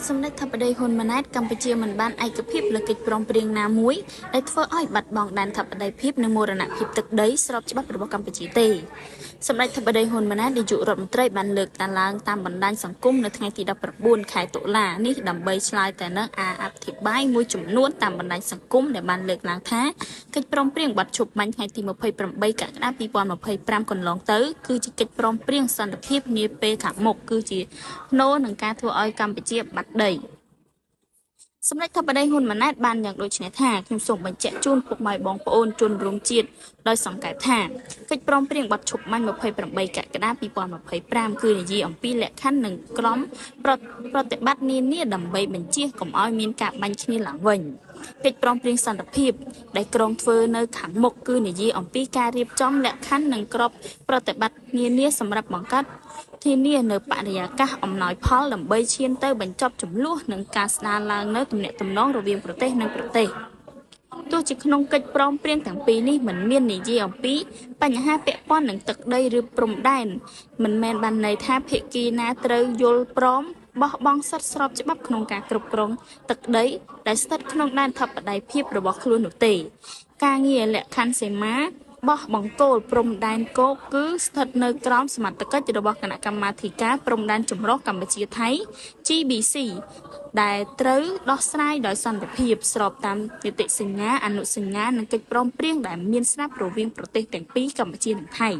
សម្ដេចធិបតីហ៊ុនម៉ាណែតកម្ពុជាមិនបានឯកភាពលើកិច្ចព្រមព្រៀងណាមួយដែលធ្វើឲ្យបាត់បង់ដែនធិបតេយ្យភាពនិងមរណភាពទឹកដីស្របច្បាប់របស់កម្ពុជាទេសម្ដេចធិបតីហ៊ុនម៉ាណែតនាយករដ្ឋមន្ត្រីបានលើកឡើងតាមបណ្ដាញសង្គមនៅថ្ងៃទី19ខែតុលានេះដើម្បីឆ្លើយទៅនឹងអធិប្បាយមួយចំនួនតាមបណ្ដាញសង្គមដែលបានលើកឡើងថាកិច្ចព្រមព្រៀងបាត់ឈប់បាញ់ថ្ងៃទី28កក្កដា2025កន្លងទៅគឺជាកិច្ចព្រមព្រៀងសន្តិភាពនាពេលខាងមុខគឺជាណូនឹងការធ្វើឲ្យកម្ពុជាបាត់ដីសម្ដេចធិបតីហ៊ុនម៉ាណែតបានយ៉ាងដូចនេះថាខ្ញុំសូមបញ្ជាក់ជូនពុកម៉ែបងប្អូនជនរួមជាតិដោយសង្កេតថាកិច្ចព្រមព្រៀងបាត់ឈប់បាញ់28កក្កដា2025គឺនិយាយអំពីលក្ខខណ្ឌនិងក្រមប្រតិបត្តិនានាដើម្បីបញ្ជាកុំឲ្យមានការបាញ់គ្នាឡើងវិញកិច្ចព្រមព្រៀងសន្តិភាពដែលក្រុងធ្វើនៅខាងមុខគឺនិយាយអំពីការរៀបចំលក្ខខណ្ឌនិងក្របប្រតិបត្តិនានាសម្រាប់បង្កើតធានានៅបរិយាកាសអំណោយផលដើម្បីឈានទៅបញ្ចប់ចំនួននិងការស្ដារឡើងនៅទំនាក់ទំនងរវាងប្រទេសនិងប្រទេសទោះជាក្នុងកិច្ចព្រមព្រៀងទាំងពីរនេះមិនមាននិយាយអំពីបញ្ហាពាក់ព័ន្ធនឹងទឹកដីឬព្រំដែនមិនមែនបានន័យថាភាគីណាត្រូវយល់ព្រមបោះបង់សិទ្ធិស្របច្បាប់ក្នុងការគ្រប់គ្រងទឹកដីដែលស្ថិតក្នុងដែនធិបតេយ្យភាពរបស់ខ្លួននោះទេការងារលក្ខខណ្ឌសីមាបោះបង្គោលព្រំដែនគោកគឺស្ថិតនៅក្រោមសមត្ថកិច្ចរបស់គណៈកម្មាធិការព្រំដែនចម្រុះកម្ពុជាថៃ GBC ដែលត្រូវដោះស្រាយដោយសន្តិភាពស្របតាមនីតិសញ្ញាអនុសញ្ញានិងកិច្ចព្រមព្រៀងដែលមានស្រាប់រវាងប្រទេសទាំងពីរកម្ពុជានិងថៃ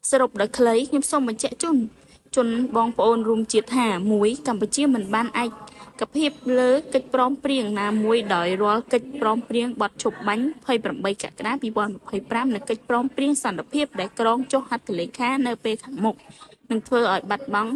សរុបដោយខ្លីខ្ញុំសូមបញ្ជាក់ជូនជនបងប្អូនរួមជាតិថា1កម្ពុជាមិនបានឯកភាពលើកិច្ចព្រមព្រៀងណាមួយដោយរាល់កិច្ចព្រមព្រៀងបាត់ឈប់បាញ់28កក្កដា2025និងកិច្ចព្រមព្រៀងសន្តិភាពដែលក្រុងចុះហត្ថលេខានៅពេលខាងមុខនឹងធ្វើឲ្យបាត់បង់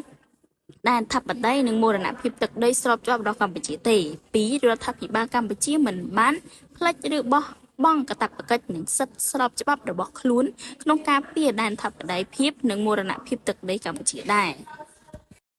ដែនធិបតេយ្យនិងមរណភាពទឹកដីស្របច្បាប់របស់កម្ពុជាទេ2រដ្ឋាភិបាលកម្ពុជាមិនបានផ្លិចឬបោះបង់កាតព្វកិច្ចនិងសិទ្ធិស្របច្បាប់របស់ខ្លួនក្នុងការពារដែនធិបតេយ្យភាពនិងមរណភាពទឹកដីកម្ពុជាដែរ